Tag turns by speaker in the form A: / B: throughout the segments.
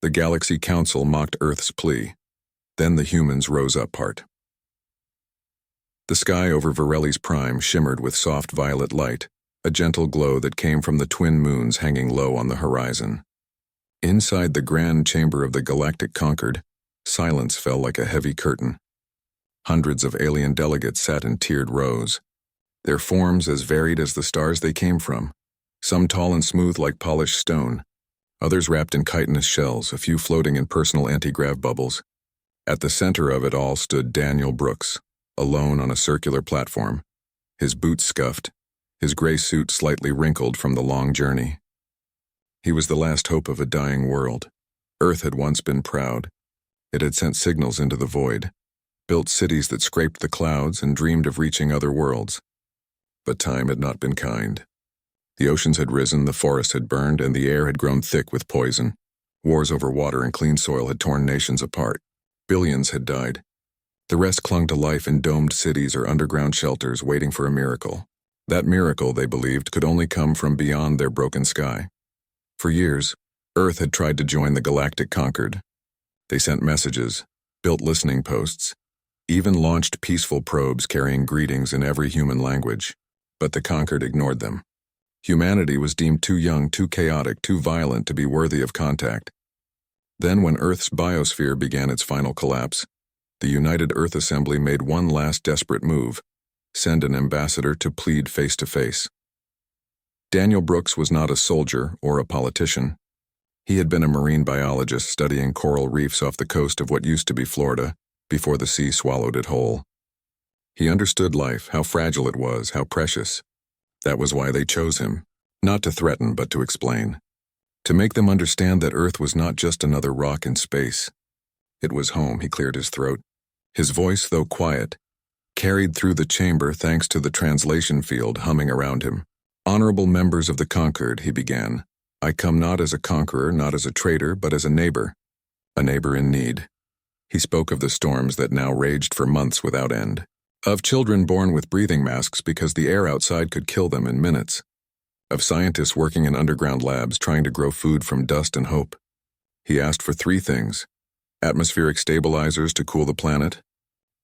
A: The Galaxy Council mocked Earth's plea. Then the humans rose up part. The sky over Varelli's prime shimmered with soft violet light, a gentle glow that came from the twin moons hanging low on the horizon. Inside the grand chamber of the Galactic Concord, silence fell like a heavy curtain. Hundreds of alien delegates sat in tiered rows, their forms as varied as the stars they came from, some tall and smooth like polished stone, others wrapped in chitinous shells, a few floating in personal anti-grav bubbles. At the center of it all stood Daniel Brooks, alone on a circular platform, his boots scuffed, his gray suit slightly wrinkled from the long journey. He was the last hope of a dying world. Earth had once been proud. It had sent signals into the void, built cities that scraped the clouds and dreamed of reaching other worlds. But time had not been kind. The oceans had risen, the forests had burned, and the air had grown thick with poison. Wars over water and clean soil had torn nations apart. Billions had died. The rest clung to life in domed cities or underground shelters waiting for a miracle. That miracle, they believed, could only come from beyond their broken sky. For years, Earth had tried to join the Galactic Concord. They sent messages, built listening posts, even launched peaceful probes carrying greetings in every human language. But the Concord ignored them. Humanity was deemed too young, too chaotic, too violent to be worthy of contact. Then when Earth's biosphere began its final collapse, the United Earth Assembly made one last desperate move: send an ambassador to plead face to face. Daniel Brooks was not a soldier or a politician. He had been a marine biologist studying coral reefs off the coast of what used to be Florida, before the sea swallowed it whole. He understood life, how fragile it was, how precious. That was why they chose him, not to threaten but to explain. To make them understand that Earth was not just another rock in space. It was home. He cleared his throat. His voice, though quiet, carried through the chamber thanks to the translation field humming around him. Honorable members of the Concord, he began. I come not as a conqueror, not as a traitor, but as a neighbor in need. He spoke of the storms that now raged for months without end, of children born with breathing masks because the air outside could kill them in minutes, of scientists working in underground labs trying to grow food from dust and hope. He asked for three things: atmospheric stabilizers to cool the planet,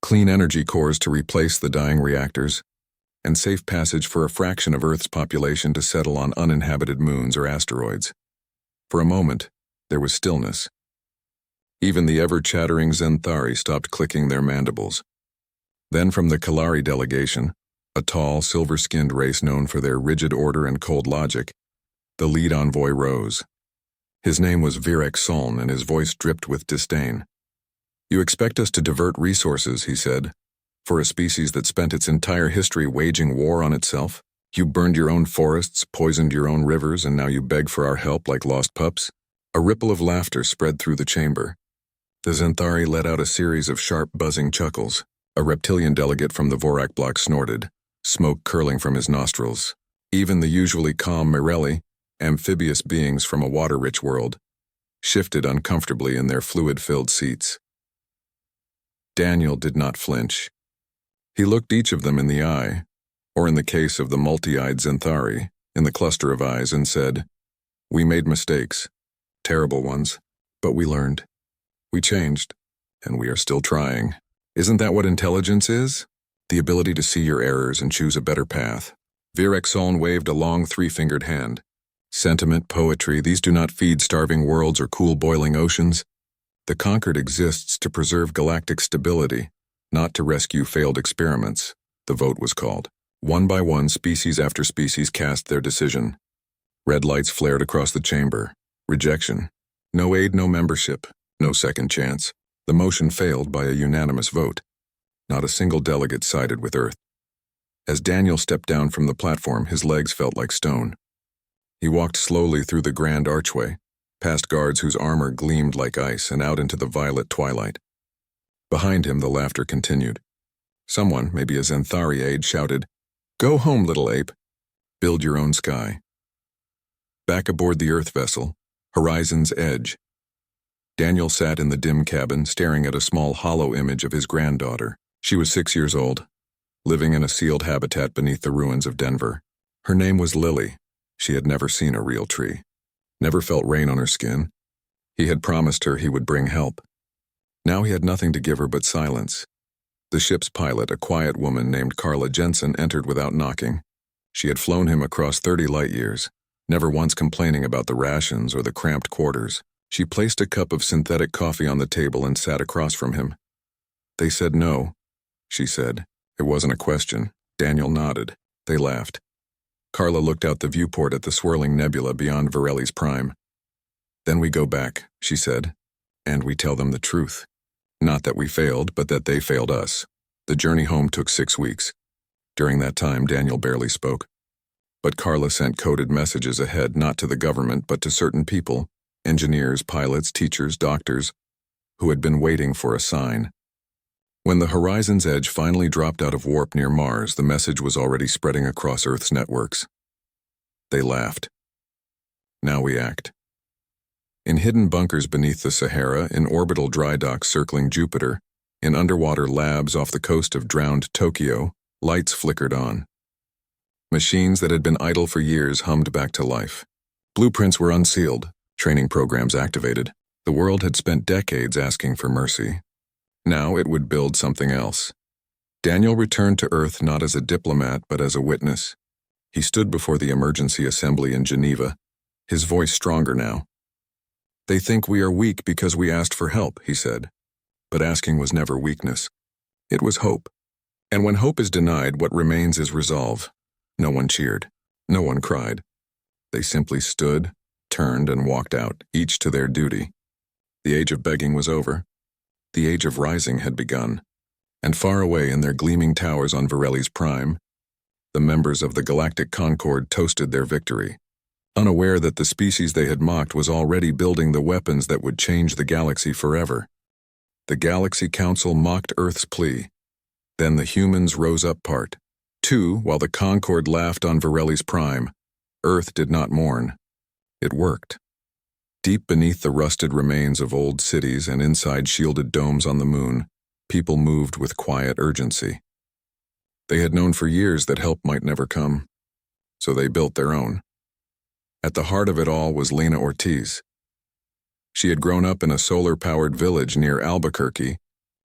A: clean energy cores to replace the dying reactors, and safe passage for a fraction of Earth's population to settle on uninhabited moons or asteroids. For a moment, there was stillness. Even the ever-chattering Zenthari stopped clicking their mandibles. Then from the Kalari delegation, a tall, silver-skinned race known for their rigid order and cold logic, the lead envoy rose. His name was Virek Soln, and his voice dripped with disdain. You expect us to divert resources, he said, for a species that spent its entire history waging war on itself? You burned your own forests, poisoned your own rivers, and now you beg for our help like lost pups? A ripple of laughter spread through the chamber. The Zenthari let out a series of sharp, buzzing chuckles. A reptilian delegate from the Vorak block snorted, smoke curling from his nostrils. Even the usually calm Mirelli, amphibious beings from a water-rich world, shifted uncomfortably in their fluid-filled seats. Daniel did not flinch. He looked each of them in the eye, or in the case of the multi-eyed Zenthari, in the cluster of eyes, and said, We made mistakes, terrible ones, but we learned. We changed, and we are still trying. Isn't that what intelligence is? The ability to see your errors and choose a better path. Virek Soln waved a long three-fingered hand. Sentiment, poetry, these do not feed starving worlds or cool boiling oceans. The Concord exists to preserve galactic stability, not to rescue failed experiments. The vote was called. One by one, species after species cast their decision. Red lights flared across the chamber. Rejection. No aid, no membership, no second chance. The motion failed by a unanimous vote. Not a single delegate sided with Earth. As Daniel stepped down from the platform, his legs felt like stone. He walked slowly through the grand archway, past guards whose armor gleamed like ice, and out into the violet twilight. Behind him, the laughter continued. Someone, maybe a Zenthari aide, shouted, Go home, little ape. Build your own sky. Back aboard the Earth vessel, Horizon's Edge, Daniel sat in the dim cabin, staring at a small hollow image of his granddaughter. She was 6 years old, living in a sealed habitat beneath the ruins of Denver. Her name was Lily. She had never seen a real tree, never felt rain on her skin. He had promised her he would bring help. Now he had nothing to give her but silence. The ship's pilot, a quiet woman named Carla Jensen, entered without knocking. She had flown him across 30 light-years, never once complaining about the rations or the cramped quarters. She placed a cup of synthetic coffee on the table and sat across from him. "They said no," she said. It wasn't a question. Daniel nodded. They laughed. Carla looked out the viewport at the swirling nebula beyond Varelli's prime. "Then we go back," she said, "and we tell them the truth. Not that we failed, but that they failed us." The journey home took 6 weeks. During that time, Daniel barely spoke. But Carla sent coded messages ahead, not to the government, but to certain people, engineers, pilots, teachers, doctors, who had been waiting for a sign. When the horizon's edge finally dropped out of warp near Mars, the message was already spreading across Earth's networks. They laughed. Now we act. In hidden bunkers beneath the Sahara, in orbital dry docks circling Jupiter, in underwater labs off the coast of drowned Tokyo, lights flickered on. Machines that had been idle for years hummed back to life. Blueprints were unsealed, training programs activated. The world had spent decades asking for mercy. Now it would build something else. Daniel returned to Earth not as a diplomat but as a witness. He stood before the emergency assembly in Geneva, his voice stronger now. "They think we are weak because we asked for help," he said. But asking was never weakness. It was hope. And when hope is denied, what remains is resolve. No one cheered. No one cried. They simply stood, turned, and walked out, each to their duty. The age of begging was over. The age of rising had begun. And far away in their gleaming towers on Varelli's prime, the members of the Galactic Concord toasted their victory, unaware that the species they had mocked was already building the weapons that would change the galaxy forever. The Galaxy Council mocked Earth's plea. Then the humans rose up part. 2, while the Concord laughed on Varelli's prime, Earth did not mourn. It worked. Deep beneath the rusted remains of old cities and inside shielded domes on the moon, people moved with quiet urgency. They had known for years that help might never come, so they built their own. At the heart of it all was Lena Ortiz. She had grown up in a solar-powered village near Albuquerque,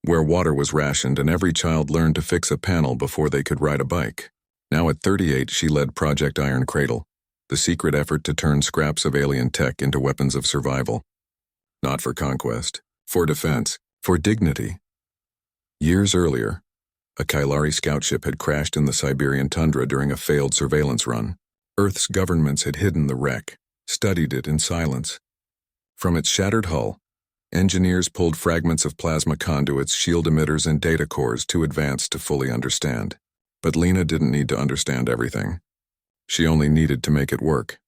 A: where water was rationed and every child learned to fix a panel before they could ride a bike. Now at 38, she led Project Iron Cradle, the secret effort to turn scraps of alien tech into weapons of survival. Not for conquest, for defense, for dignity. Years earlier, a Kailari scout ship had crashed in the Siberian tundra during a failed surveillance run. Earth's governments had hidden the wreck, studied it in silence. From its shattered hull, engineers pulled fragments of plasma conduits, shield emitters, and data cores too advanced to fully understand. But Lena didn't need to understand everything. She only needed to make it work.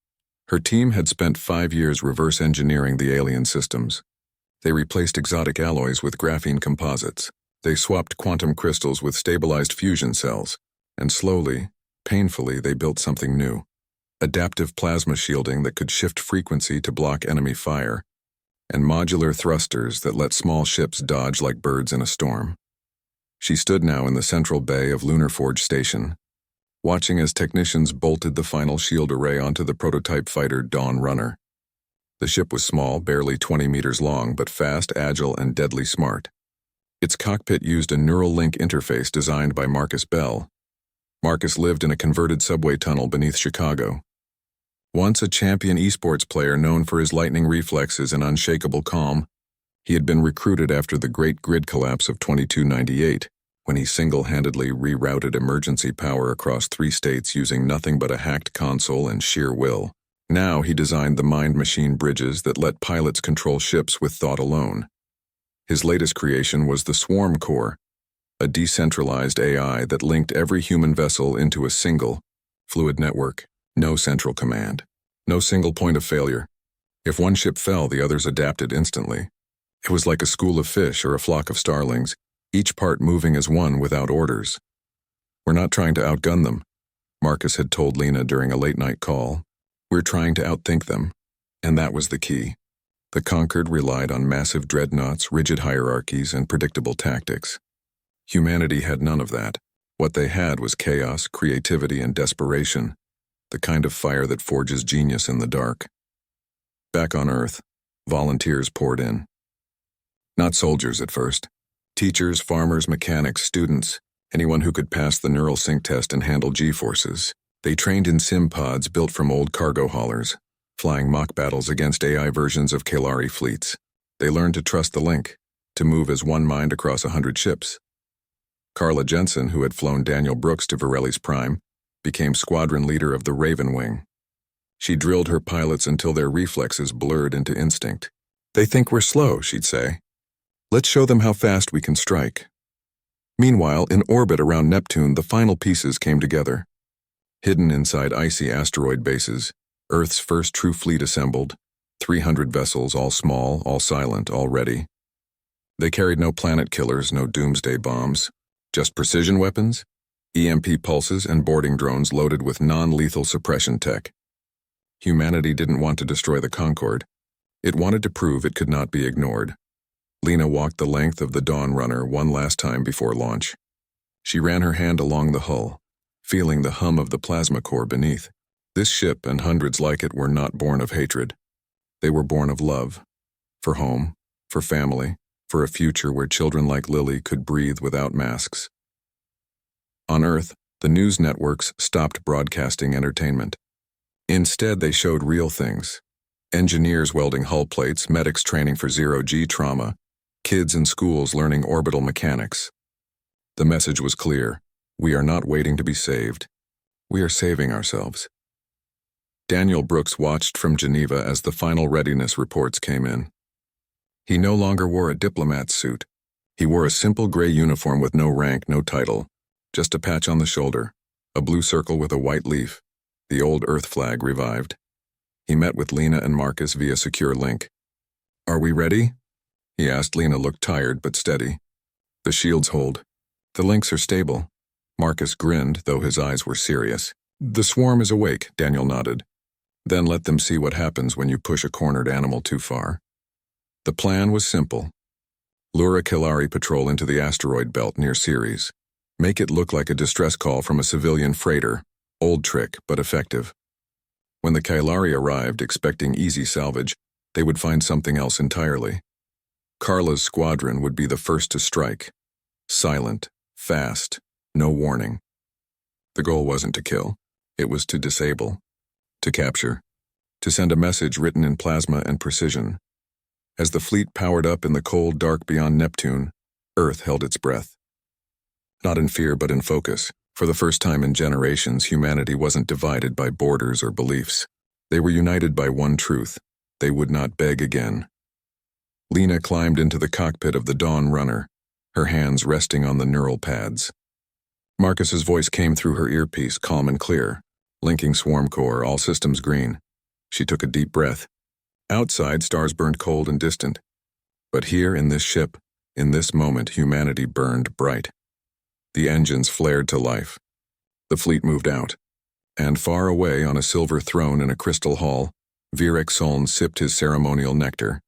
A: Her team had spent 5 years reverse engineering the alien systems. They replaced exotic alloys with graphene composites. They swapped quantum crystals with stabilized fusion cells. And slowly, painfully, they built something new. Adaptive plasma shielding that could shift frequency to block enemy fire, and modular thrusters that let small ships dodge like birds in a storm. She stood now in the central bay of Lunar Forge Station, watching as technicians bolted the final shield array onto the prototype fighter Dawn Runner. The ship was small, barely 20 meters long, but fast, agile, and deadly smart. Its cockpit used a neural link interface designed by Marcus Bell. Marcus lived in a converted subway tunnel beneath Chicago. Once a champion esports player known for his lightning reflexes and unshakable calm, he had been recruited after the Great Grid Collapse of 2298, when he single-handedly rerouted emergency power across 3 states using nothing but a hacked console and sheer will. Now he designed the mind-machine bridges that let pilots control ships with thought alone. His latest creation was the Swarm Core, a decentralized AI that linked every human vessel into a single, fluid network. No central command. No single point of failure. If one ship fell, the others adapted instantly. It was like a school of fish or a flock of starlings, each part moving as one without orders. "We're not trying to outgun them," Marcus had told Lena during a late-night call. "We're trying to outthink them." And that was the key. The Conquered relied on massive dreadnoughts, rigid hierarchies, and predictable tactics. Humanity had none of that. What they had was chaos, creativity, and desperation. The kind of fire that forges genius in the dark. Back on Earth, Volunteers poured in. Not soldiers at first. Teachers, farmers, mechanics, students, anyone who could pass the neural sync test and handle G-forces. They trained in sim pods built from old cargo haulers, flying mock battles against AI versions of Kalari fleets. They learned to trust the link, to move as one mind across 100 ships. Carla Jensen, who had flown Daniel Brooks to Varelli's Prime, became squadron leader of the Raven Wing. She drilled her pilots until their reflexes blurred into instinct. "They think we're slow," she'd say. "Let's show them how fast we can strike." Meanwhile, in orbit around Neptune, the final pieces came together. Hidden inside icy asteroid bases, Earth's first true fleet assembled, 300 vessels, all small, all silent, all ready. They carried no planet killers, no doomsday bombs, just precision weapons, EMP pulses, and boarding drones loaded with non-lethal suppression tech. Humanity didn't want to destroy the Concorde. It wanted to prove it could not be ignored. Lena walked the length of the Dawn Runner one last time before launch. She ran her hand along the hull, feeling the hum of the plasma core beneath. This ship and hundreds like it were not born of hatred. They were born of love. For home, for family, for a future where children like Lily could breathe without masks. On Earth, the news networks stopped broadcasting entertainment. Instead, they showed real things. Engineers welding hull plates, medics training for zero-G trauma, kids in schools learning orbital mechanics. The message was clear. We are not waiting to be saved. We are saving ourselves. Daniel Brooks watched from Geneva as the final readiness reports came in. He no longer wore a diplomat's suit. He wore a simple gray uniform with no rank, no title, just a patch on the shoulder, a blue circle with a white leaf, the old Earth flag revived. He met with Lena and Marcus via secure link. "Are we ready?" he asked. Lena looked tired but steady. "The shields hold. The links are stable." Marcus grinned, though his eyes were serious. "The swarm is awake," Daniel nodded. "Then let them see what happens when you push a cornered animal too far." The plan was simple. Lure a Kalari patrol into the asteroid belt near Ceres. Make it look like a distress call from a civilian freighter. Old trick, but effective. When the Kalari arrived, expecting easy salvage, they would find something else entirely. Carla's squadron would be the first to strike. Silent, fast, no warning. The goal wasn't to kill. It was to disable, to capture, to send a message written in plasma and precision. As the fleet powered up in the cold dark beyond Neptune, Earth held its breath. Not in fear, but in focus. For the first time in generations, humanity wasn't divided by borders or beliefs. They were united by one truth: they would not beg again. Lena climbed into the cockpit of the Dawn Runner, her hands resting on the neural pads. Marcus's voice came through her earpiece, calm and clear, linking swarm core, all systems green. She took a deep breath. Outside, stars burned cold and distant. But here, in this ship, in this moment, humanity burned bright. The engines flared to life. The fleet moved out. And far away on a silver throne in a crystal hall, Virek Soln sipped his ceremonial nectar,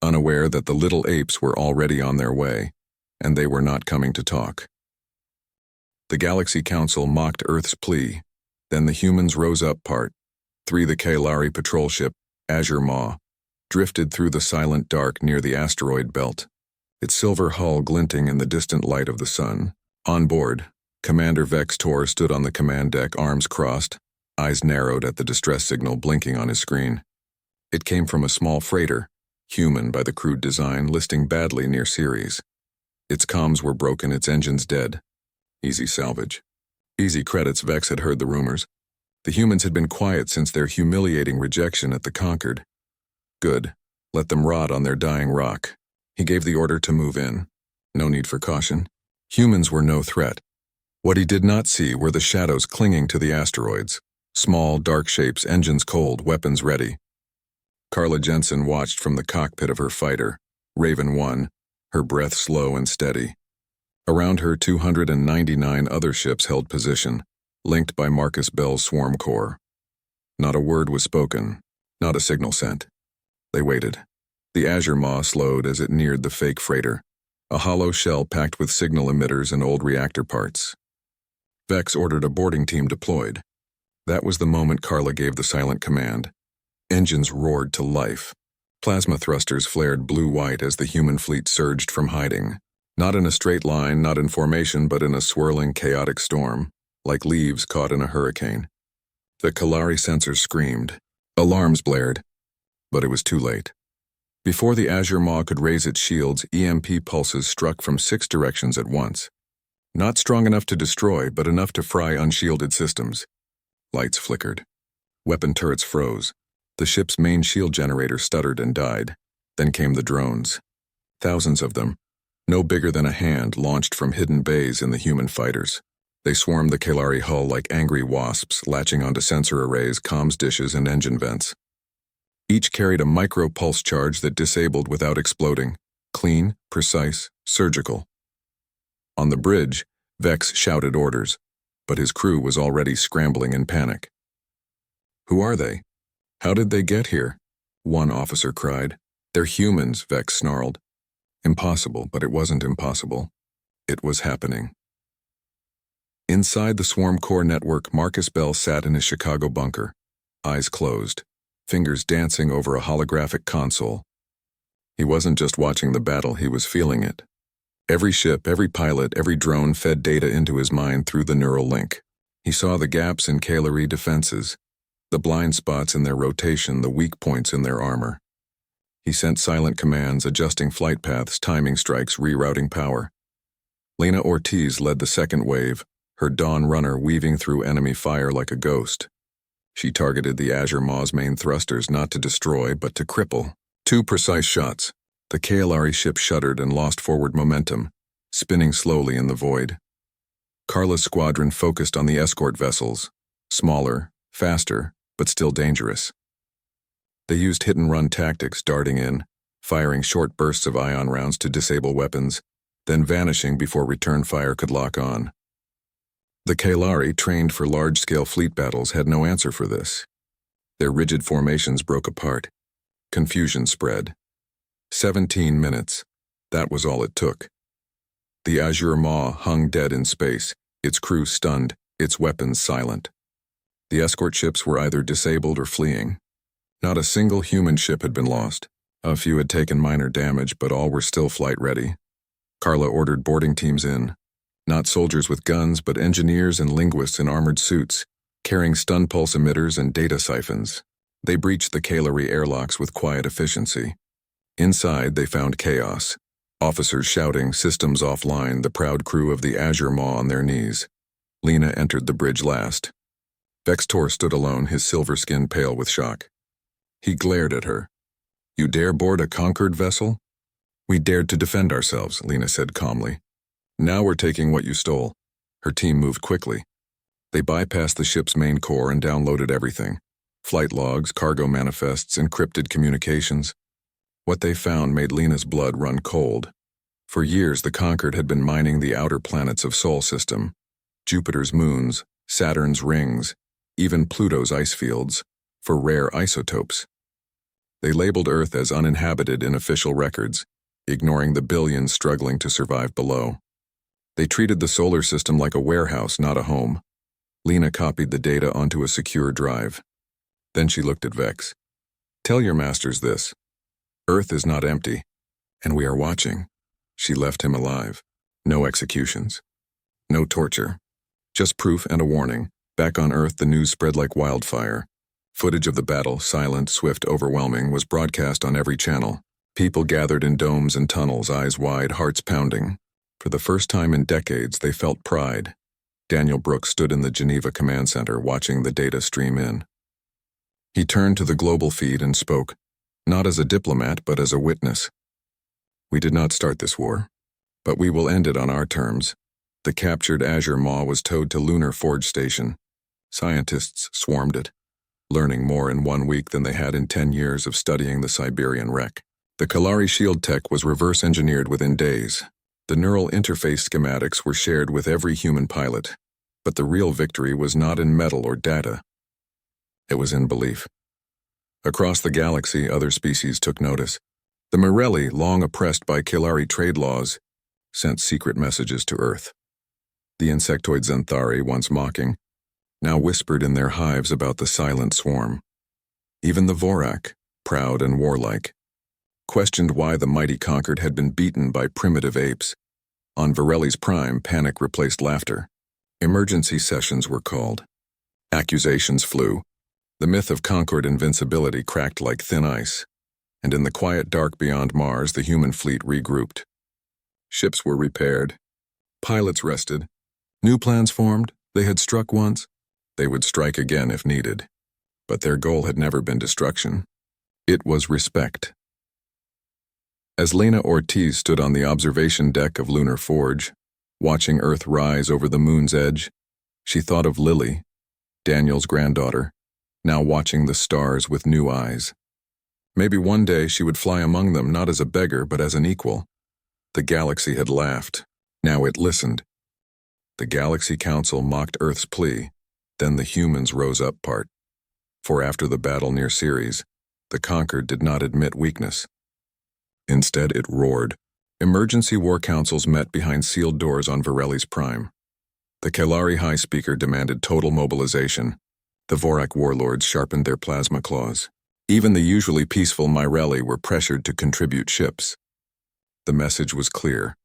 A: unaware that the little apes were already on their way, and they were not coming to talk. The Galaxy Council mocked Earth's plea. Then the humans rose up part. The Kalari patrol ship, Azure Maw, drifted through the silent dark near the asteroid belt, its silver hull glinting in the distant light of the sun. On board, Commander Vex Tor stood on the command deck, arms crossed, eyes narrowed at the distress signal blinking on his screen. It came from a small freighter, human by the crude design, listing badly near Ceres. Its comms were broken, its engines dead. Easy salvage. Easy credits. Vex had heard the rumors. The humans had been quiet since their humiliating rejection at the Concord. Good. Let them rot on their dying rock. He gave the order to move in. No need for caution. Humans were no threat. What he did not see were the shadows clinging to the asteroids. Small, dark shapes, engines cold, weapons ready. Carla Jensen watched from the cockpit of her fighter, Raven 1, her breath slow and steady. Around her, 299 other ships held position, linked by Marcus Bell's swarm core. Not a word was spoken, not a signal sent. They waited. The Azure Maw slowed as it neared the fake freighter, a hollow shell packed with signal emitters and old reactor parts. Vex ordered a boarding team deployed. That was the moment Carla gave the silent command. Engines roared to life. Plasma thrusters flared blue-white as the human fleet surged from hiding. Not in a straight line, not in formation, but in a swirling, chaotic storm, like leaves caught in a hurricane. The Kalari sensors screamed. Alarms blared, but it was too late. Before the Azure Maw could raise its shields, EMP pulses struck from 6 directions at once. Not strong enough to destroy, but enough to fry unshielded systems. Lights flickered. Weapon turrets froze. The ship's main shield generator stuttered and died. Then came the drones. Thousands of them, no bigger than a hand, launched from hidden bays in the human fighters. They swarmed the Kalari hull like angry wasps, latching onto sensor arrays, comms dishes, and engine vents. Each carried a micro-pulse charge that disabled without exploding. Clean, precise, surgical. On the bridge, Vex shouted orders, but his crew was already scrambling in panic. "Who are they? How did they get here?" one officer cried. "They're humans," Vex snarled. Impossible, but it wasn't impossible. It was happening. Inside the Swarm Core network, Marcus Bell sat in his Chicago bunker, eyes closed, fingers dancing over a holographic console. He wasn't just watching the battle, he was feeling it. Every ship, every pilot, every drone fed data into his mind through the neural link. He saw the gaps in Kalari defenses, the blind spots in their rotation, the weak points in their armor. He sent silent commands, adjusting flight paths, timing strikes, rerouting power. Lena Ortiz led the second wave, her Dawn runner weaving through enemy fire like a ghost. She targeted the Azure Maw's main thrusters, not to destroy, but to cripple. 2 precise shots. The Kalari ship shuddered and lost forward momentum, spinning slowly in the void. Carla's squadron focused on the escort vessels, smaller, faster, but still dangerous. They used hit-and-run tactics, darting in, firing short bursts of ion rounds to disable weapons, then vanishing before return fire could lock on. The Kalari, trained for large-scale fleet battles, had no answer for this. Their rigid formations broke apart. Confusion spread. 17 minutes. That was all it took. The Azure Maw hung dead in space, its crew stunned, its weapons silent. The escort ships were either disabled or fleeing. Not a single human ship had been lost. A few had taken minor damage, but all were still flight-ready. Carla ordered boarding teams in. Not soldiers with guns, but engineers and linguists in armored suits, carrying stun pulse emitters and data siphons. They breached the Kalari airlocks with quiet efficiency. Inside, they found chaos. Officers shouting, systems offline, the proud crew of the Azure Maw on their knees. Lena entered the bridge last. Vextor stood alone, his silver skin pale with shock. He glared at her. "You dare board a conquered vessel?" "We dared to defend ourselves," Lena said calmly. "Now we're taking what you stole." Her team moved quickly. They bypassed the ship's main core and downloaded everything. Flight logs, cargo manifests, encrypted communications. What they found made Lena's blood run cold. For years, the Conquered had been mining the outer planets of Sol system, Jupiter's moons, Saturn's rings, even Pluto's ice fields, for rare isotopes. They labeled Earth as uninhabited in official records, ignoring the billions struggling to survive below. They treated the solar system like a warehouse, not a home. Lena copied the data onto a secure drive. Then she looked at Vex. "Tell your masters this. Earth is not empty, and we are watching." She left him alive. No executions. No torture. Just proof and a warning. Back on Earth, the news spread like wildfire. Footage of the battle, silent, swift, overwhelming, was broadcast on every channel. People gathered in domes and tunnels, eyes wide, hearts pounding. For the first time in decades, they felt pride. Daniel Brooks stood in the Geneva Command Center, watching the data stream in. He turned to the global feed and spoke, not as a diplomat, but as a witness. "We did not start this war, but we will end it on our terms." The captured Azure Maw was towed to Lunar Forge Station. Scientists swarmed it, learning more in 1 week than they had in 10 years of studying the Siberian wreck. The Kalari shield tech was reverse engineered within days. The neural interface schematics were shared with every human pilot, but the real victory was not in metal or data. It was in belief. Across the galaxy, other species took notice. The Morelli, long oppressed by Kalari trade laws, sent secret messages to Earth. The insectoid Xanthari, once mocking, now whispered in their hives about the silent swarm. Even the Vorak, proud and warlike, questioned why the mighty Concord had been beaten by primitive apes. On Varelli's prime, panic replaced laughter. Emergency sessions were called. Accusations flew. The myth of Concord invincibility cracked like thin ice, and in the quiet dark beyond Mars, the human fleet regrouped. Ships were repaired. Pilots rested. New plans formed. They had struck once. They would strike again if needed. But their goal had never been destruction. It was respect. As Lena Ortiz stood on the observation deck of Lunar Forge, watching Earth rise over the moon's edge, she thought of Lily, Daniel's granddaughter, now watching the stars with new eyes. Maybe one day she would fly among them not as a beggar but as an equal. The galaxy had laughed. Now it listened. The Galaxy Council mocked Earth's plea. Then the humans rose up part. For after the battle near Ceres, the Conquered did not admit weakness. Instead, it roared. Emergency war councils met behind sealed doors on Varelli's prime. The Kalari High Speaker demanded total mobilization. The Vorak warlords sharpened their plasma claws. Even the usually peaceful Myrelli were pressured to contribute ships. The message was clear.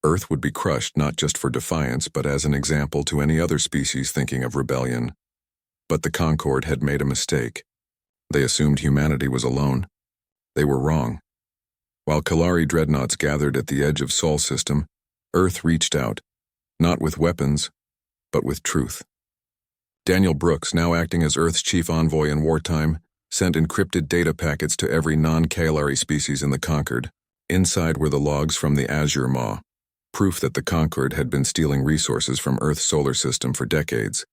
A: Earth would be crushed not just for defiance but as an example to any other species thinking of rebellion. But the Concord had made a mistake. They assumed humanity was alone. They were wrong. While Kalari dreadnoughts gathered at the edge of Sol system, Earth reached out, not with weapons, but with truth. Daniel Brooks, now acting as Earth's chief envoy in wartime, sent encrypted data packets to every non-Kalari species in the Concord. Inside were the logs from the Azure Maw, proof that the Concord had been stealing resources from Earth's solar system for decades,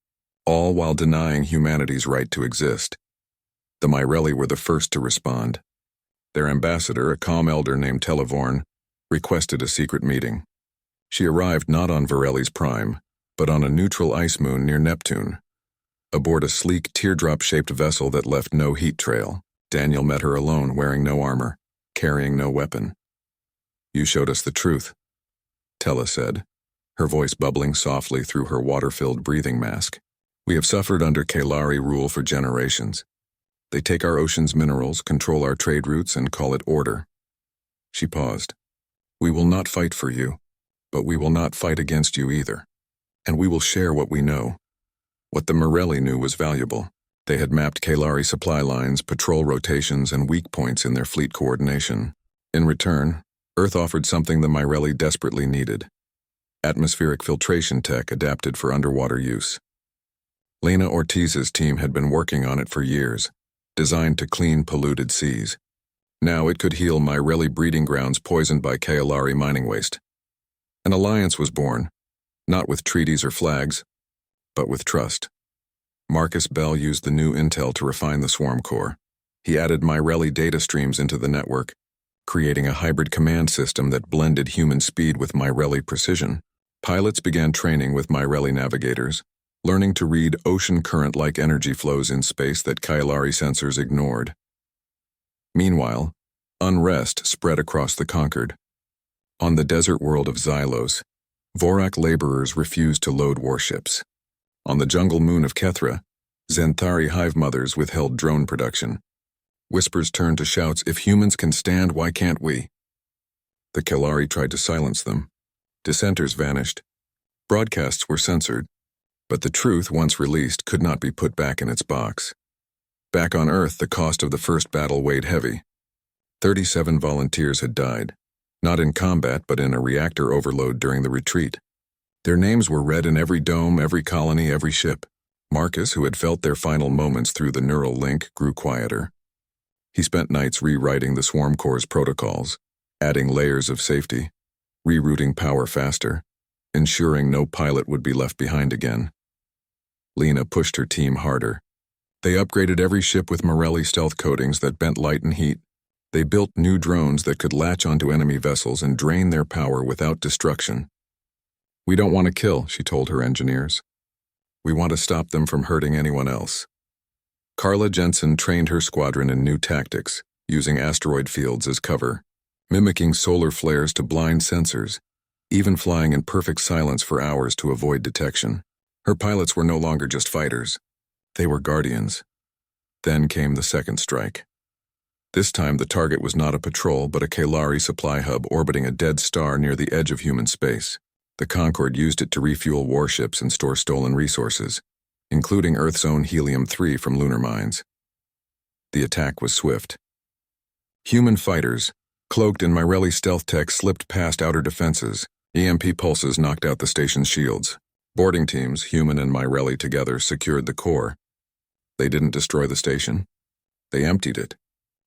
A: all while denying humanity's right to exist. The Myrelli were the first to respond. Their ambassador, a calm elder named Televorn, requested a secret meeting. She arrived not on Varelli's prime, but on a neutral ice moon near Neptune. Aboard a sleek, teardrop-shaped vessel that left no heat trail, Daniel met her alone, wearing no armor, carrying no weapon. "You showed us the truth," Tella said, her voice bubbling softly through her water-filled breathing mask. "We have suffered under Kalari rule for generations. They take our ocean's minerals, control our trade routes, and call it order." She paused. "We will not fight for you, but we will not fight against you either. And we will share what we know." What the Morelli knew was valuable. They had mapped Kalari supply lines, patrol rotations, and weak points in their fleet coordination. In return, Earth offered something the Myrelli desperately needed: atmospheric filtration tech adapted for underwater use. Lena Ortiz's team had been working on it for years, designed to clean polluted seas. Now it could heal Myrelli breeding grounds poisoned by Kalari mining waste. An alliance was born, not with treaties or flags, but with trust. Marcus Bell used the new intel to refine the swarm core. He added Myrelli data streams into the network, creating a hybrid command system that blended human speed with Myrelli precision. Pilots began training with Myrelli navigators, learning to read ocean current-like energy flows in space that Kalari sensors ignored. Meanwhile, unrest spread across the Concord. On the desert world of Xylos, Vorak laborers refused to load warships. On the jungle moon of Kethra, Xanthari hive mothers withheld drone production. Whispers turned to shouts, "If humans can stand, why can't we?" The Kalari tried to silence them. Dissenters vanished. Broadcasts were censored. But the truth, once released, could not be put back in its box. Back on Earth, the cost of the first battle weighed heavy. 37 volunteers had died, not in combat but in a reactor overload during the retreat. Their names were read in every dome, every colony, every ship. Marcus, who had felt their final moments through the neural link, grew quieter. He spent nights rewriting the swarm core's protocols, adding layers of safety, rerouting power faster, ensuring no pilot would be left behind again. Lena pushed her team harder. They upgraded every ship with Morelli stealth coatings that bent light and heat. They built new drones that could latch onto enemy vessels and drain their power without destruction. "We don't want to kill," she told her engineers. "We want to stop them from hurting anyone else." Carla Jensen trained her squadron in new tactics, using asteroid fields as cover, mimicking solar flares to blind sensors, even flying in perfect silence for hours to avoid detection. Her pilots were no longer just fighters. They were guardians. Then came the second strike. This time the target was not a patrol but a Kalari supply hub orbiting a dead star near the edge of human space. The Concorde used it to refuel warships and store stolen resources, including Earth's own helium-3 from lunar mines. The attack was swift. Human fighters, cloaked in Myrelli stealth tech, slipped past outer defenses. EMP pulses knocked out the station's shields. Boarding teams, human and Myrelli together, secured the core. They didn't destroy the station. They emptied it.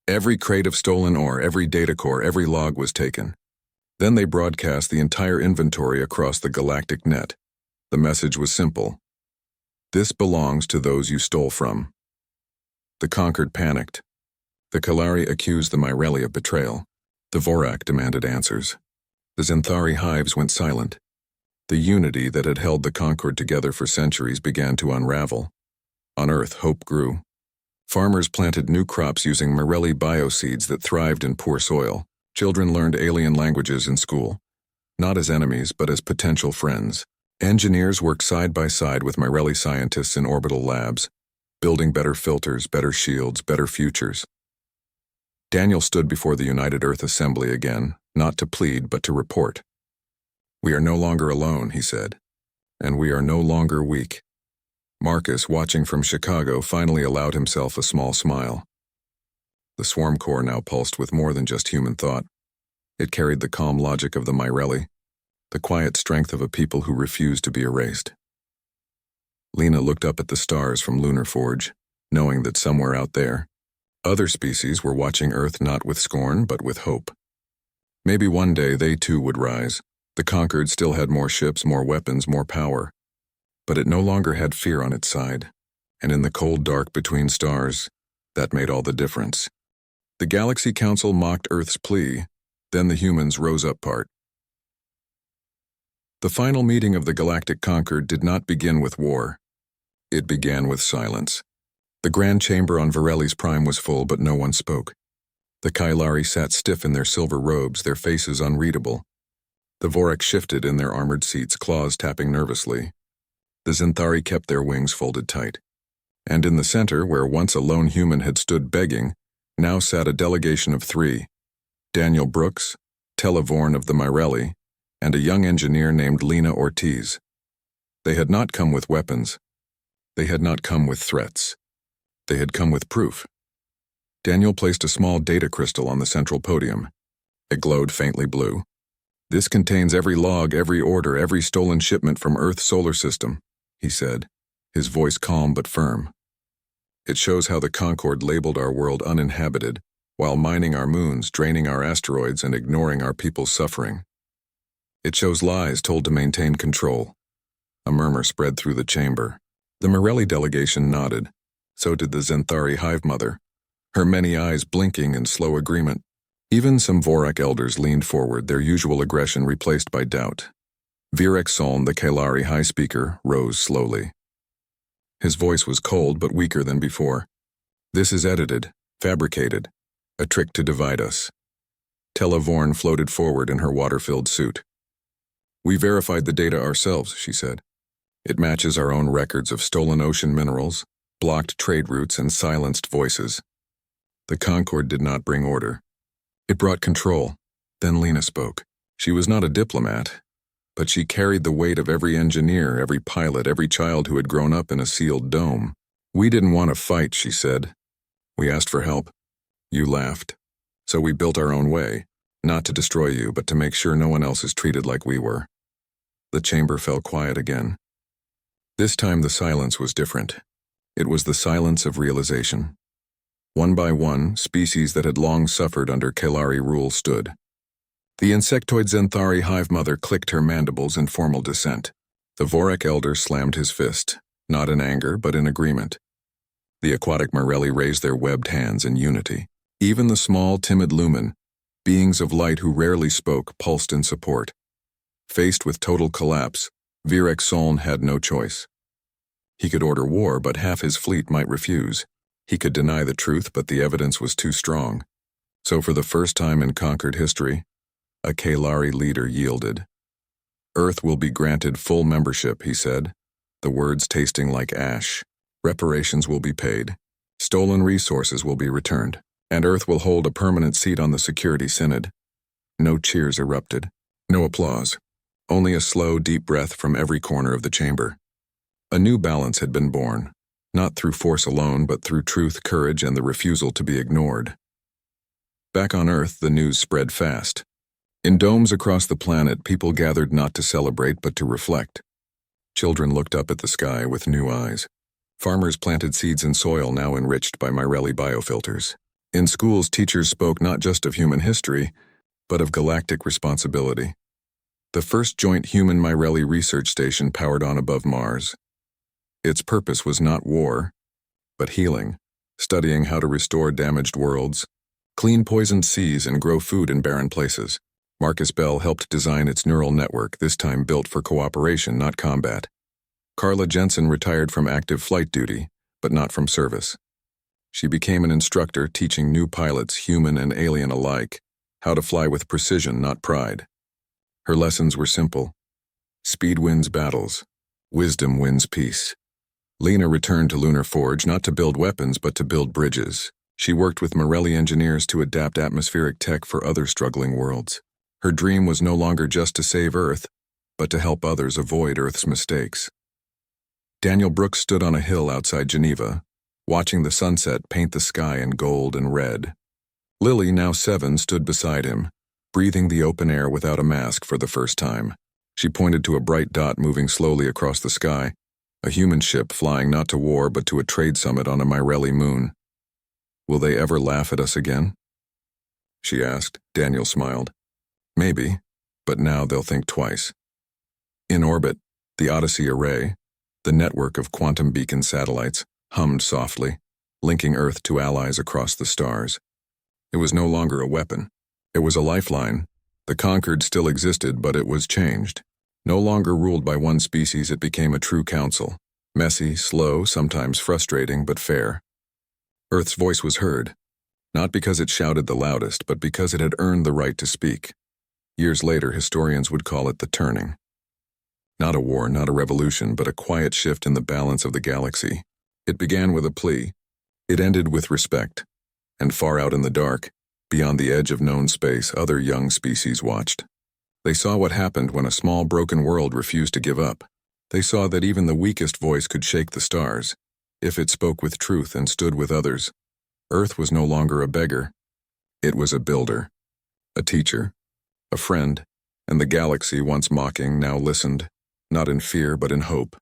A: Every crate of stolen ore, every data core, every log was taken. Then they broadcast the entire inventory across the galactic net. The message was simple. This belongs to those you stole from. The Concorde panicked. The Kalari accused the Myrelli of betrayal. The Vorak demanded answers. The Zenthari hives went silent. The unity that had held the Concorde together for centuries began to unravel. On Earth, hope grew. Farmers planted new crops using Myrelli bioseeds that thrived in poor soil. Children learned alien languages in school, not as enemies but as potential friends. Engineers worked side by side with Myrelli scientists in orbital labs, building better filters, better shields, better futures. Daniel stood before the United Earth Assembly again, not to plead but to report. "We are no longer alone," he said, "and we are no longer weak." Marcus, watching from Chicago, finally allowed himself a small smile. The swarm core now pulsed with more than just human thought. It carried the calm logic of the Myrelli, the quiet strength of a people who refused to be erased. Lena looked up at the stars from Lunar Forge, knowing that somewhere out there, other species were watching Earth not with scorn but with hope. Maybe one day they too would rise. The Concorde still had more ships, more weapons, more power. But it no longer had fear on its side, and in the cold dark between stars, that made all the difference. The Galaxy Council mocked Earth's plea, then the humans rose up part. The final meeting of the Galactic Concorde did not begin with war. It began with silence. The Grand Chamber on Virelli's Prime was full, but no one spoke. The Kailari sat stiff in their silver robes, their faces unreadable. The Vorak shifted in their armored seats, claws tapping nervously. The Zenthari kept their wings folded tight. And in the center, where once a lone human had stood begging, now sat a delegation of 3. Daniel Brooks, Televorn of the Myrelli, and a young engineer named Lena Ortiz. They had not come with weapons. They had not come with threats. They had come with proof. Daniel placed a small data crystal on the central podium. It glowed faintly blue. "This contains every log, every order, every stolen shipment from Earth's solar system," he said, his voice calm but firm. "It shows how the Concorde labeled our world uninhabited, while mining our moons, draining our asteroids, and ignoring our people's suffering. It shows lies told to maintain control." A murmur spread through the chamber. The Myrelli delegation nodded. So did the Zenthari hive mother, her many eyes blinking in slow agreement. Even some Vorak elders leaned forward, their usual aggression replaced by doubt. Virek Soln, the Kalari high speaker, rose slowly. His voice was cold but weaker than before. "This is edited, fabricated, a trick to divide us." Televorn floated forward in her water-filled suit. "We verified the data ourselves," she said. "It matches our own records of stolen ocean minerals, blocked trade routes, and silenced voices." The Concorde did not bring order. It brought control. Then Lena spoke. She was not a diplomat, but she carried the weight of every engineer, every pilot, every child who had grown up in a sealed dome. "We didn't want to fight," she said. "We asked for help. You laughed. So we built our own way, not to destroy you, but to make sure no one else is treated like we were." The chamber fell quiet again. This time the silence was different. It was the silence of realization. One by one, species that had long suffered under Kalari rule stood. The insectoid Zenthari hive mother clicked her mandibles in formal dissent. The Vorak elder slammed his fist, not in anger but in agreement. The aquatic Myrelli raised their webbed hands in unity. Even the small, timid lumen, beings of light who rarely spoke, pulsed in support. Faced with total collapse, Virek Soln had no choice. He could order war, but half his fleet might refuse. He could deny the truth, but the evidence was too strong. So for the first time in conquered history, a Kalari leader yielded. "Earth will be granted full membership," he said, the words tasting like ash. "Reparations will be paid. Stolen resources will be returned. And Earth will hold a permanent seat on the Security Synod. No cheers erupted. No applause. Only a slow, deep breath from every corner of the chamber. A new balance had been born, not through force alone, but through truth, courage, and the refusal to be ignored. Back on Earth, the news spread fast. In domes across the planet, people gathered not to celebrate, but to reflect. Children looked up at the sky with new eyes. Farmers planted seeds in soil now enriched by Mirelli biofilters. In schools, teachers spoke not just of human history, but of galactic responsibility. The first joint human Mirelli research station powered on above Mars. Its purpose was not war, but healing, studying how to restore damaged worlds, clean poisoned seas, and grow food in barren places. Marcus Bell helped design its neural network, this time built for cooperation, not combat. Carla Jensen retired from active flight duty, but not from service. She became an instructor, teaching new pilots, human and alien alike, how to fly with precision, not pride. Her lessons were simple. Speed wins battles. Wisdom wins peace. Lena returned to Lunar Forge not to build weapons, but to build bridges. She worked with Mirelli engineers to adapt atmospheric tech for other struggling worlds. Her dream was no longer just to save Earth, but to help others avoid Earth's mistakes. Daniel Brooks stood on a hill outside Geneva, watching the sunset paint the sky in gold and red. Lily, now 7, stood beside him, breathing the open air without a mask for the first time. She pointed to a bright dot moving slowly across the sky, a human ship flying not to war but to a trade summit on a Mirelli moon. "Will they ever laugh at us again?" she asked. Daniel smiled. "Maybe, but now they'll think twice." In orbit, the Odyssey Array, the network of quantum beacon satellites, hummed softly, linking Earth to allies across the stars. It was no longer a weapon. It was a lifeline. The conquered still existed, but it was changed. No longer ruled by one species, it became a true council. Messy, slow, sometimes frustrating, but fair. Earth's voice was heard, not because it shouted the loudest, but because it had earned the right to speak. Years later, historians would call it the turning. Not a war, not a revolution, but a quiet shift in the balance of the galaxy. It began with a plea. It ended with respect. And far out in the dark, beyond the edge of known space, other young species watched. They saw what happened when a small, broken world refused to give up. They saw that even the weakest voice could shake the stars, if it spoke with truth and stood with others. Earth was no longer a beggar. It was a builder, a teacher, a friend, and the galaxy, once mocking, now listened, not in fear but in hope.